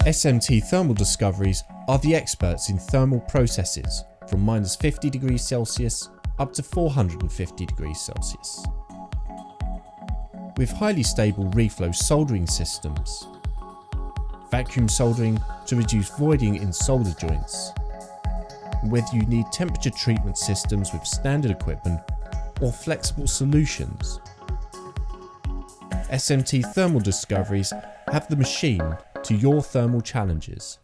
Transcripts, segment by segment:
SMT Thermal Discoveries are the experts in thermal processes from -50 degrees Celsius up to 450 degrees Celsius. With highly stable reflow soldering systems, vacuum soldering to reduce voiding in solder joints, whether you need temperature treatment systems with standard equipment or flexible solutions, SMT Thermal Discoveries have the machine to your thermal challenges.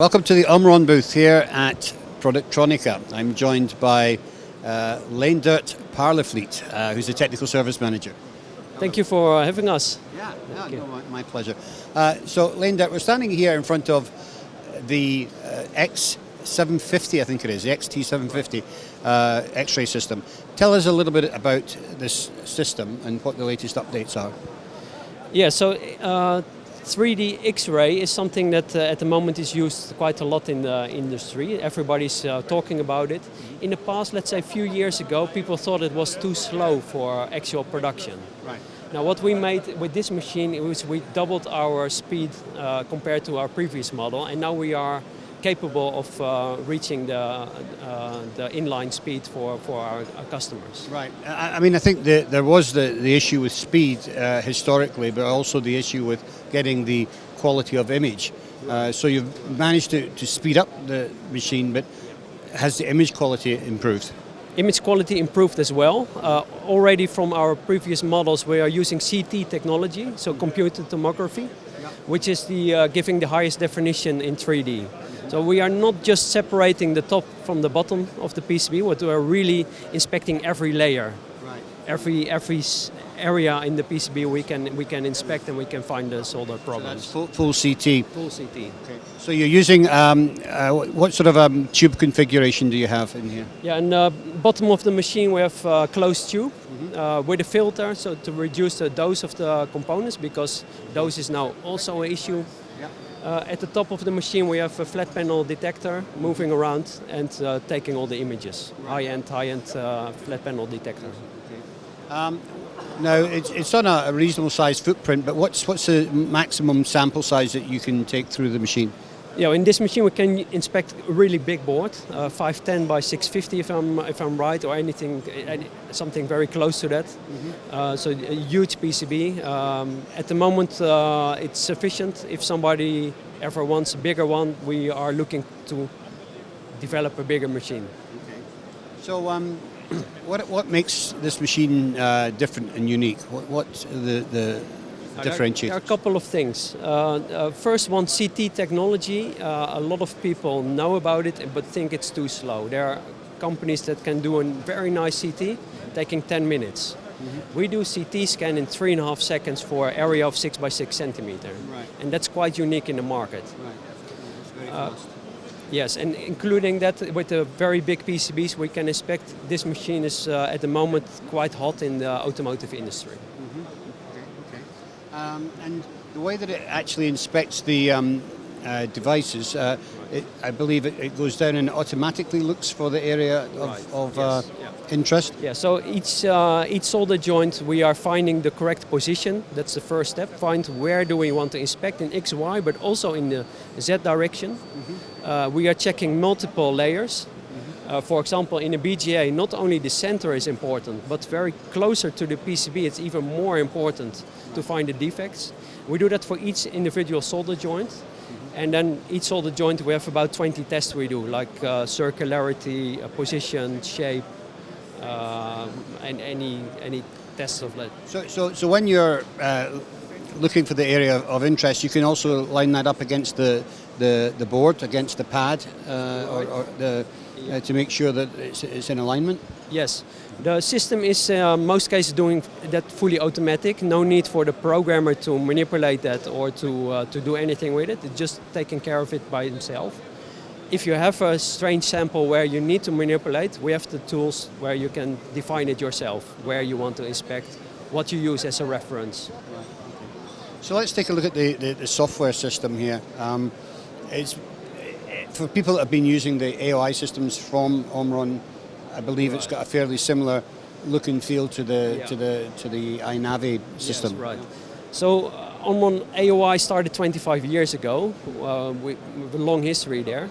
Welcome to the Omron booth here at Productronica. I'm joined by Leendert Parlefleet, who's the Technical Service Manager. Thank you for having us. Yeah, no, my pleasure. So Leendert, we're standing here in front of the X750, I think it is, the XT750 X-ray system. Tell us a little bit about this system and what the latest updates are. Yeah, so 3D X-ray is something that at the moment is used quite a lot in the industry. Everybody's talking about it. In the past, let's say a few years ago, people thought it was too slow for actual production. Right. Now what we made with this machine was we doubled our speed compared to our previous model, and now we are capable of reaching the inline speed for our customers. Right. I mean, I think there was the issue with speed historically, but also the issue with getting the quality of image. So you've managed to speed up the machine, but has the image quality improved? Image quality improved as well. Already from our previous models, we are using CT technology, so computed tomography, which is giving the highest definition in 3D. So we are not just separating the top from the bottom of the PCB, but we are really inspecting every layer. Right. Every area in the PCB we can inspect and we can find the solder problems. So that's full CT. Full CT. Okay. So you're using what sort of tube configuration do you have in here? Yeah, in the bottom of the machine we have closed tube with a filter, so to reduce the dose of the components, because dose is now also an issue. At the top of the machine we have a flat panel detector moving around and taking all the images. Right. High-end flat panel detector. Okay. Now it's on a reasonable size footprint, but what's the maximum sample size that you can take through the machine? Yeah, in this machine we can inspect a really big board, 510 by 650 if I'm right, or something very close to that. So a huge PCB. At the moment it's sufficient. If somebody ever wants a bigger one, we are looking to develop a bigger machine. Okay. So what makes this machine different and unique? What's the differentiators? There are a couple of things. First one, CT technology. A lot of people know about it but think it's too slow. There are companies that can do a very nice CT taking 10 minutes. We do CT scan in 3.5 seconds for an area of 6 by 6 centimeter. Right. And that's quite unique in the market. Right. It's very fast. Yes, and including that with the very big PCBs, we can expect this machine is at the moment quite hot in the automotive industry. Okay. And the way that it actually inspects the devices, I believe it goes down and automatically looks for the area of interest. Yeah, so each solder joint we are finding the correct position. That's the first step. Find where do we want to inspect in X, Y, but also in the Z direction. We are checking multiple layers. For example, in a BGA, not only the center is important, but very closer to the PCB, it's even more important to find the defects. We do that for each individual solder joint. And then each solder joint we have about 20 tests we do, like circularity, position, shape, and any tests of that. So when you're looking for the area of interest, you can also line that up against the board, against the pad, to make sure that it's in alignment? Yes. The system is most cases doing that fully automatic. No need for the programmer to manipulate that or to do anything with it. It's just taking care of it by himself. If you have a strange sample where you need to manipulate, we have the tools where you can define it yourself, where you want to inspect, what you use as a reference. Right. Okay. So let's take a look at the software system here. It's for people that have been using the AOI systems from Omron. I believe it's got a fairly similar look and feel to the iNavi system. Yes, right. So Omron AOI started 25 years ago. We have a long history there.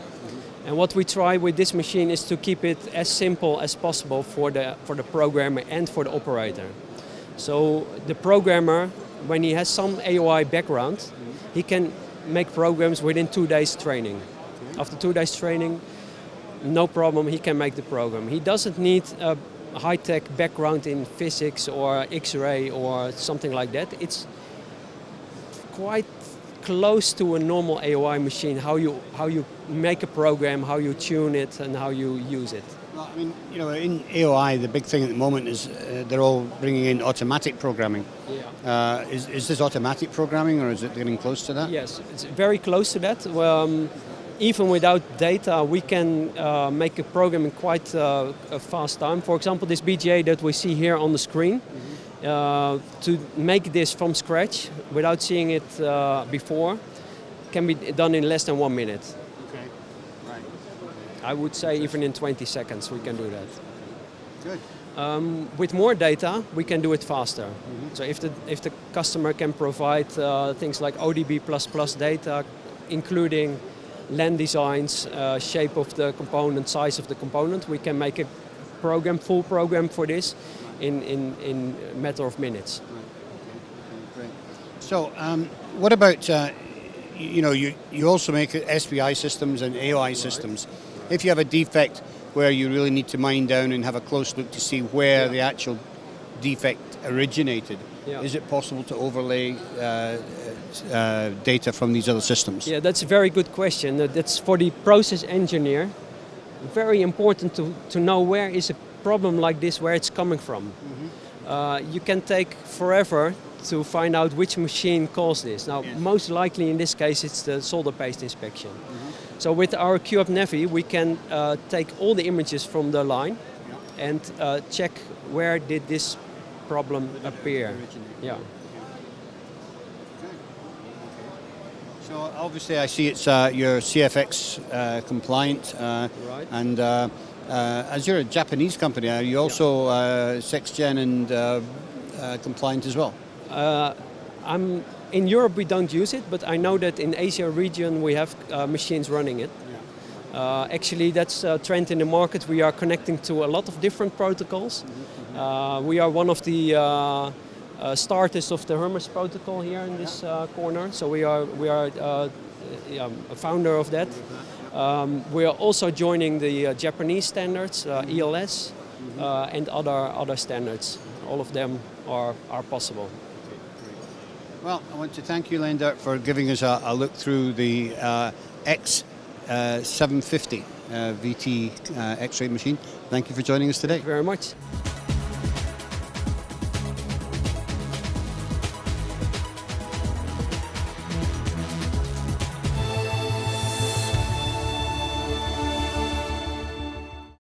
And what we try with this machine is to keep it as simple as possible for the programmer and for the operator. So the programmer, when he has some AOI background, he can make programs within 2 days training. After 2 days training, no problem, he can make the program. He doesn't need a high-tech background in physics or X-ray or something like that. It's quite close to a normal AOI machine, how you make a program, how you tune it, and how you use it. Well, I mean, you know, in AOI, the big thing at the moment is they're all bringing in automatic programming. Yeah. Is this automatic programming, or is it getting close to that? Yes, it's very close to that. Even without data, we can make a program in quite a fast time. For example, this BGA that we see here on the screen, to make this from scratch without seeing it before, can be done in less than 1 minute. Okay, right. I would say even in 20 seconds we can do that. Good. With more data, we can do it faster. So if the customer can provide things like ODB++ data, including LAN designs, shape of the component, size of the component, we can make a program, full program for this in a matter of minutes. Right. Okay. Great. So what about, you know, you also make SPI systems and AOI systems. If you have a defect where you really need to mine down and have a close look to see where the actual defect originated, is it possible to overlay data from these other systems? Yeah, that's a very good question. That's for the process engineer. Very important to know where is a problem like this, where it's coming from. You can take forever to find out which machine caused this. Now, most likely in this case, it's the solder paste inspection. So with our QUp Navi, we can take all the images from the line and check where did this problem appear. Yeah. So obviously I see it's you're CFX compliant, Right. and as you're a Japanese company, are you also 6th Gen and compliant as well? In Europe we don't use it, but I know that in Asia region we have machines running it. Actually, that's a trend in the market. We are connecting to a lot of different protocols. We are one of the starters of the Hermes protocol here in this corner. So we are a founder of that. We are also joining the Japanese standards, ELS, and other standards. All of them are possible. Well, I want to thank you, Lendert, for giving us a look through the X750 VT X-ray machine. Thank you for joining us today. Thank you very much.